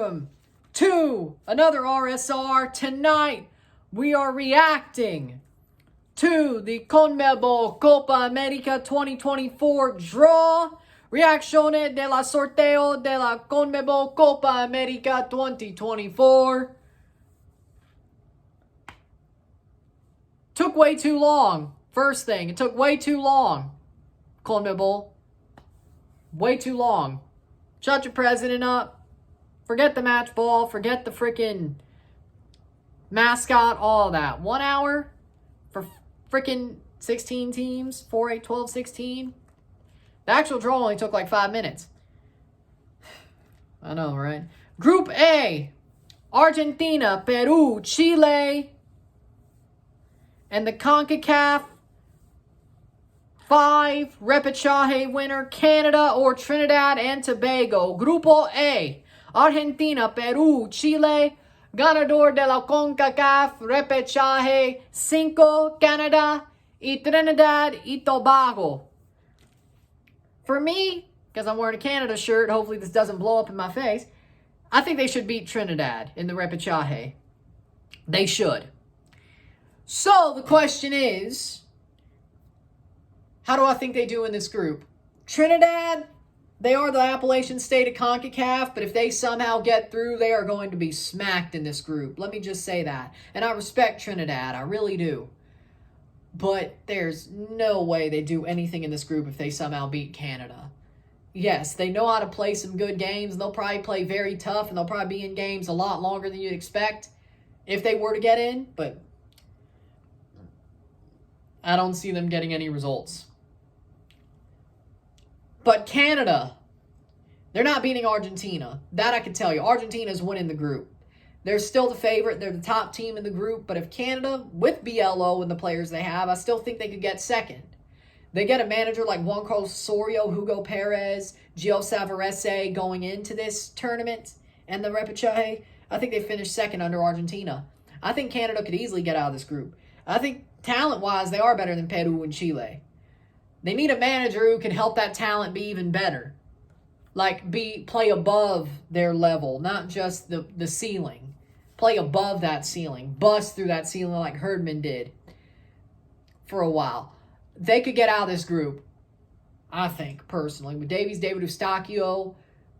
welcome to another RSR. Tonight, we are reacting to the CONMEBOL Copa América 2024 draw. Reaccione della Sorteo della CONMEBOL Copa América 2024. Took way too long. First thing, it took way too long. CONMEBOL. Way too long. Shut your president up. Forget the match ball. Forget the freaking mascot. All that. 1 hour for freaking 16 teams. 4, 8, 12, 16. The actual draw only took like 5 minutes. I know, right? Group A. Argentina, Peru, Chile. And the CONCACAF 5 repechaje winner, Canada or Trinidad and Tobago. Grupo A, Argentina, Peru, Chile. Ganador de la CONCACAF repechaje 5, Canada y Trinidad y Tobago. For me, because I'm wearing a Canada shirt, hopefully this doesn't blow up in my face, I think they should beat Trinidad in the repechaje. They should. So the question is, how do I think they do in this group? Trinidad, they are the Appalachian state of CONCACAF, but if they somehow get through, they are going to be smacked in this group. Let me just say that. And I respect Trinidad, I really do. But there's no way they do anything in this group if they somehow beat Canada. Yes, they know how to play some good games. They'll probably play very tough, and they'll probably be in games a lot longer than you'd expect if they were to get in, but I don't see them getting any results. But Canada, they're not beating Argentina. That I can tell you. Argentina's winning the group. They're still the favorite. They're the top team in the group. But if Canada, with BLO and the players they have, I still think they could get second. They get a manager like Juan Carlos Osorio, Hugo Perez, Gio Savarese going into this tournament and the repechaje. I think they finished second under Argentina. I think Canada could easily get out of this group. I think talent-wise, they are better than Peru and Chile. They need a manager who can help that talent be even better. Like, play above their level, not just the ceiling. Play above that ceiling. Bust through that ceiling like Hernan did for a while. They could get out of this group, I think, personally. With Davies, David Eustachio,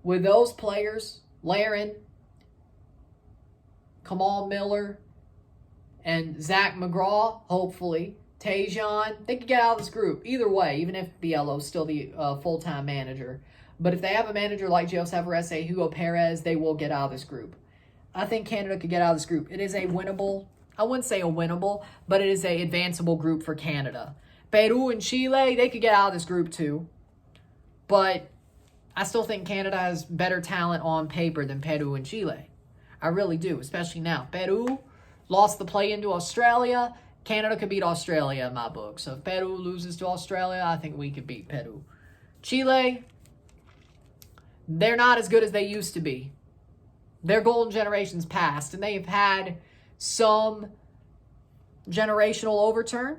with those players, Laren, Kamal Miller, and Zach McGraw, hopefully, Tejan, they could get out of this group. Either way, even if Bielo's still the full-time manager. But if they have a manager like Gio Savarese, Hugo Perez, they will get out of this group. I think Canada could get out of this group. It is a winnable, I wouldn't say a winnable, but it is a advanceable group for Canada. Peru and Chile, they could get out of this group too. But I still think Canada has better talent on paper than Peru and Chile. I really do, especially now. Peru lost the play-in to Australia. Canada could beat Australia in my book. So if Peru loses to Australia, I think we could beat Peru. Chile, they're not as good as they used to be. Their golden generation's passed, and they've had some generational overturn,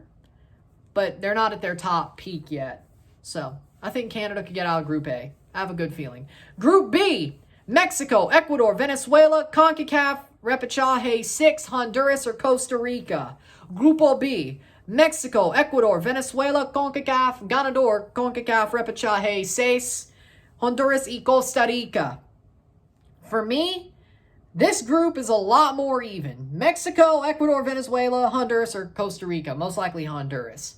but they're not at their top peak yet. So I think Canada could get out of Group A. I have a good feeling. Group B, Mexico, Ecuador, Venezuela, CONCACAF, repechaje 6, Honduras or Costa Rica. Grupo B, Mexico, Ecuador, Venezuela, CONCACAF, ganador, CONCACAF, repechaje 6, Honduras y Costa Rica. For me, this group is a lot more even. Mexico, Ecuador, Venezuela, Honduras or Costa Rica. Most likely Honduras.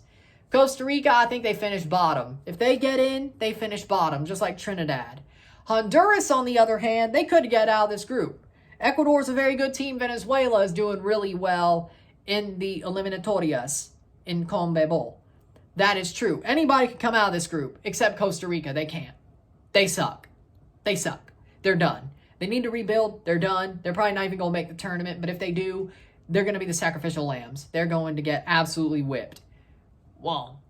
Costa Rica, I think they finish bottom. If they get in, they finish bottom, just like Trinidad. Honduras, on the other hand, they could get out of this group. Ecuador is a very good team. Venezuela is doing really well in the eliminatorias in CONMEBOL. That is true. Anybody can come out of this group except Costa Rica. They can't. They suck. They suck. They're done. They need to rebuild. They're done. They're probably not even going to make the tournament, but if they do, they're going to be the sacrificial lambs. They're going to get absolutely whipped. Well,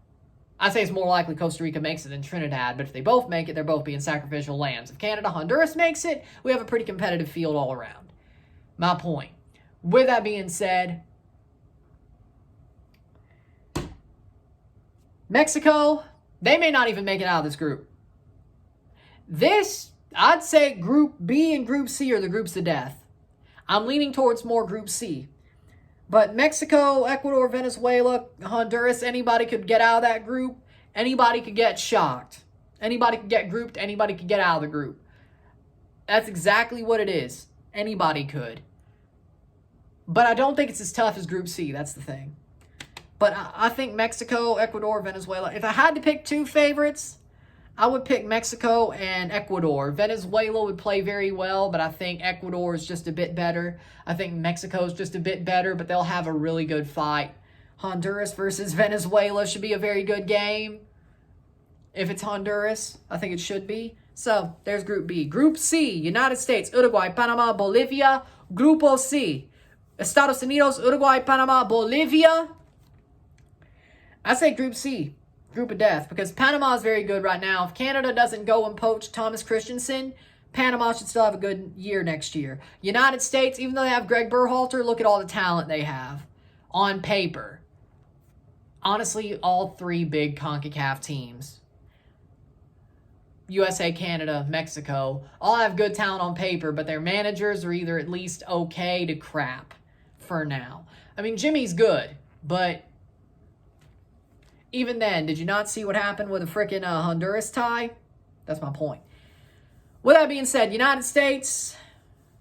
I say it's more likely Costa Rica makes it than Trinidad, but if they both make it, they're both being sacrificial lambs. If Canada, Honduras makes it, we have a pretty competitive field all around. My point. With that being said, Mexico, they may not even make it out of this group. This I'd say Group B and Group C are the groups of death. I'm leaning towards more Group C. But Mexico, Ecuador, Venezuela, Honduras, anybody could get out of that group. Anybody could get shocked. Anybody could get grouped. Anybody could get out of the group. That's exactly what it is. Anybody could. But I don't think it's as tough as Group C. That's the thing. But I think Mexico, Ecuador, Venezuela. If I had to pick two favorites, I would pick Mexico and Ecuador. Venezuela would play very well, but I think Ecuador is just a bit better. I think Mexico is just a bit better, but they'll have a really good fight. Honduras versus Venezuela should be a very good game. If it's Honduras, I think it should be. So, there's Group B. Group C, United States, Uruguay, Panama, Bolivia. Grupo C, Estados Unidos, Uruguay, Panama, Bolivia. I say Group C, group of death, because Panama is very good right now. If Canada doesn't go and poach Thomas Christensen, Panama should still have a good year next year. United States, even though they have Greg Berhalter, look at all the talent they have on paper. Honestly, all three big CONCACAF teams, USA, Canada, Mexico, all have good talent on paper, but their managers are either at least okay to crap for now. I mean, Jimmy's good, but even then, did you not see what happened with a freaking Honduras tie? That's my point. With that being said, United States,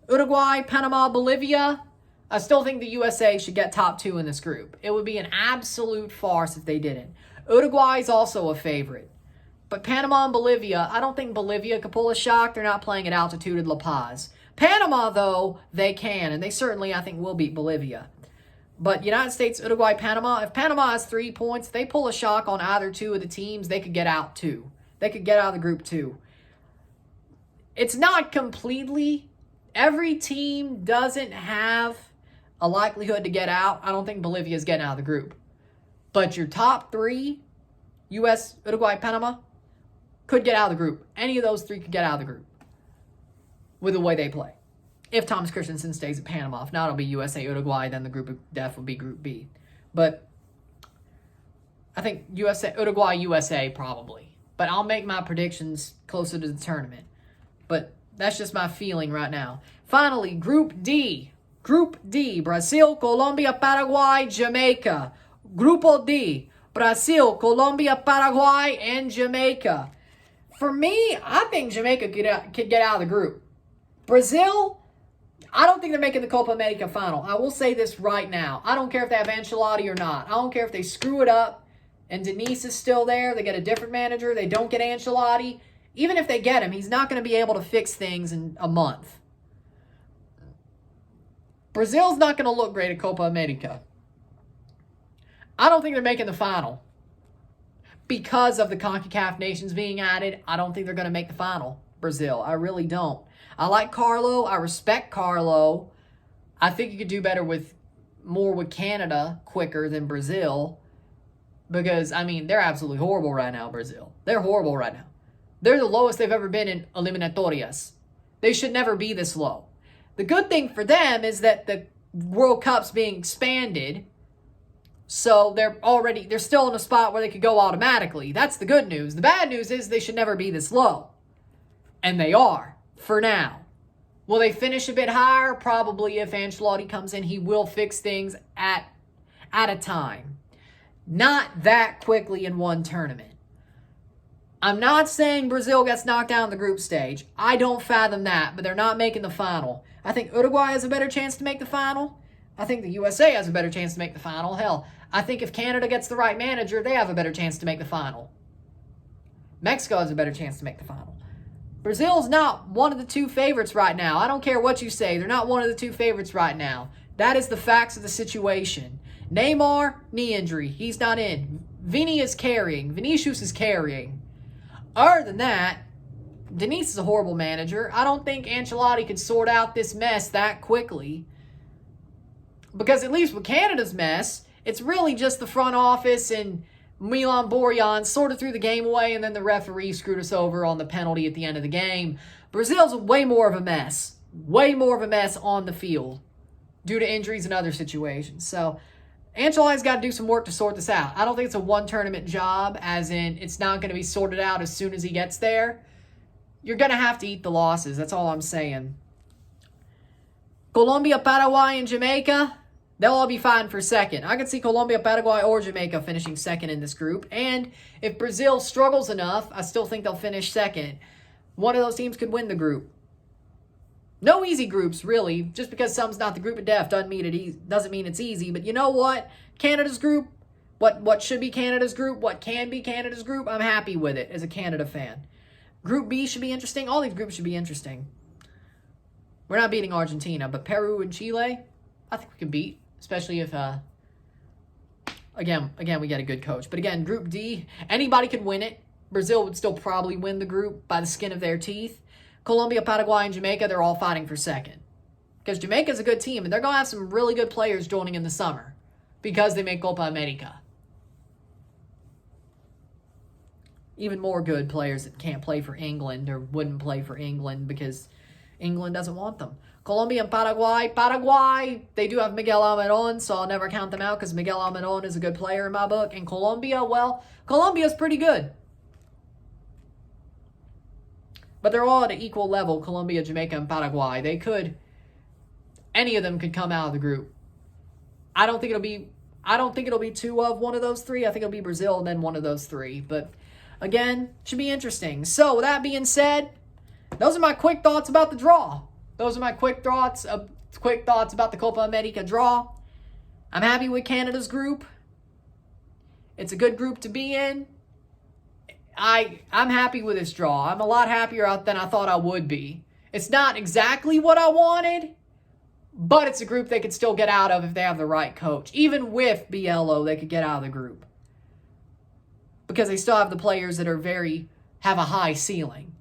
Uruguay, Panama, Bolivia, I still think the USA should get top two in this group. It would be an absolute farce if they didn't. Uruguay is also a favorite. But Panama and Bolivia, I don't think Bolivia could pull a shock. They're not playing at altitude at La Paz. Panama, though, they can. And they certainly, I think, will beat Bolivia. But United States, Uruguay, Panama, if Panama has 3 points, if they pull a shock on either two of the teams, they could get out too. They could get out of the group too. It's not completely. Every team doesn't have a likelihood to get out. I don't think Bolivia's getting out of the group. But your top three, US, Uruguay, Panama, could get out of the group. Any of those three could get out of the group with the way they play. If Thomas Christensen stays at Panama. If not, it'll be USA, Uruguay. Then the group of death will be Group B. But I think Uruguay, USA probably. But I'll make my predictions closer to the tournament. But that's just my feeling right now. Finally, Group D. Group D. Brazil, Colombia, Paraguay, Jamaica. Grupo D. Brazil, Colombia, Paraguay, and Jamaica. For me, I think Jamaica could get out of the group. Brazil, I don't think they're making the Copa América final. I will say this right now. I don't care if they have Ancelotti or not. I don't care if they screw it up and Denise is still there. They get a different manager. They don't get Ancelotti. Even if they get him, he's not going to be able to fix things in a month. Brazil's not going to look great at Copa América. I don't think they're making the final. Because of the CONCACAF nations being added, I don't think they're going to make the final, Brazil. I really don't. I like Carlo. I respect Carlo. I think you could do better with Canada quicker than Brazil. Because, I mean, they're absolutely horrible right now, Brazil. They're horrible right now. They're the lowest they've ever been in eliminatorias. They should never be this low. The good thing for them is that the World Cup's being expanded. So they're still in a spot where they could go automatically. That's the good news. The bad news is they should never be this low. And they are, for now. Will they finish a bit higher? Probably. If Ancelotti comes in, he will fix things at a time. Not that quickly in one tournament. I'm not saying Brazil gets knocked out in the group stage. I don't fathom that, but they're not making the final. I think Uruguay has a better chance to make the final. I think the USA has a better chance to make the final. Hell, I think if Canada gets the right manager, they have a better chance to make the final. Mexico has a better chance to make the final. Brazil's not one of the two favorites right now. I don't care what you say. They're not one of the two favorites right now. That is the facts of the situation. Neymar, knee injury. He's not in. Vinicius is carrying. Other than that, Denise is a horrible manager. I don't think Ancelotti could sort out this mess that quickly. Because at least with Canada's mess, it's really just the front office and Milan Borjan sorted threw the game away, and then the referee screwed us over on the penalty at the end of the game. Brazil's way more of a mess. Way more of a mess on the field due to injuries and other situations. So Ancelotti's got to do some work to sort this out. I don't think it's a one-tournament job, as in it's not going to be sorted out as soon as he gets there. you're going to have to eat the losses. That's all I'm saying. Colombia, Paraguay, and Jamaica, they'll all be fighting for second. I could see Colombia, Paraguay, or Jamaica finishing second in this group. And if Brazil struggles enough, I still think they'll finish second. One of those teams could win the group. No easy groups, really. Just because some's not the group of death doesn't mean it's easy. But you know what? Canada's group, what should be Canada's group, what can be Canada's group, I'm happy with it as a Canada fan. Group B should be interesting. All these groups should be interesting. We're not beating Argentina, but Peru and Chile, I think we can beat. Especially if, again, we get a good coach. But again, Group D, anybody could win it. Brazil would still probably win the group by the skin of their teeth. Colombia, Paraguay, and Jamaica, they're all fighting for second. Because Jamaica's a good team, and they're going to have some really good players joining in the summer. Because they make Copa América. Even more good players that can't play for England or wouldn't play for England because England doesn't want them. Colombia and Paraguay. Paraguay, they do have Miguel Almiron, so I'll never count them out because Miguel Almiron is a good player in my book. And Colombia, well, Colombia's pretty good. But they're all at an equal level, Colombia, Jamaica, and Paraguay. Any of them could come out of the group. I don't think it'll be two of one of those three. I think it'll be Brazil and then one of those three. But again, should be interesting. So with that being said, those are my quick thoughts about the draw. Those are my quick thoughts about the Copa América draw. I'm happy with Canada's group. It's a good group to be in. I'm happy with this draw. I'm a lot happier than I thought I would be. It's not exactly what I wanted, but it's a group they could still get out of if they have the right coach. Even with Biello, they could get out of the group. Because they still have the players that have a high ceiling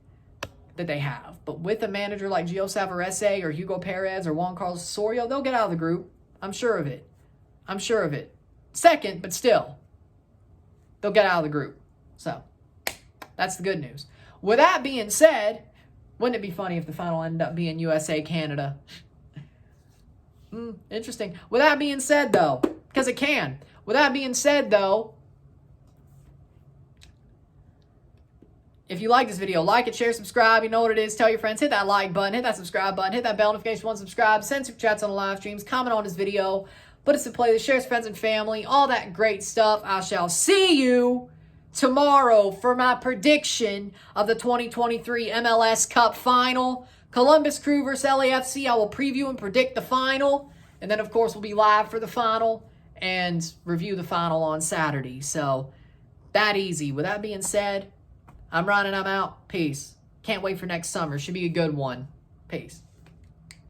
that they have. But with a manager like Gio Savarese or Hugo Perez or Juan Carlos Osorio, they'll get out of the group. I'm sure of it. Second, but still, they'll get out of the group. So, that's the good news. With that being said, wouldn't it be funny if the final ended up being USA-Canada? Interesting. With that being said, though, because it can. With that being said, though, if you like this video, like it, share, subscribe. You know what it is. Tell your friends. Hit that like button. Hit that subscribe button. Hit that bell notification once subscribe. Send super chats on the live streams. Comment on this video. Put us in playlist. Share with friends and family. All that great stuff. I shall see you tomorrow for my prediction of the 2023 MLS Cup Final. Columbus Crew versus LAFC. I will preview and predict the final. And then, of course, we'll be live for the final and review the final on Saturday. So, that easy. With that being said, I'm Ron and I'm out. Peace. Can't wait for next summer. Should be a good one. Peace.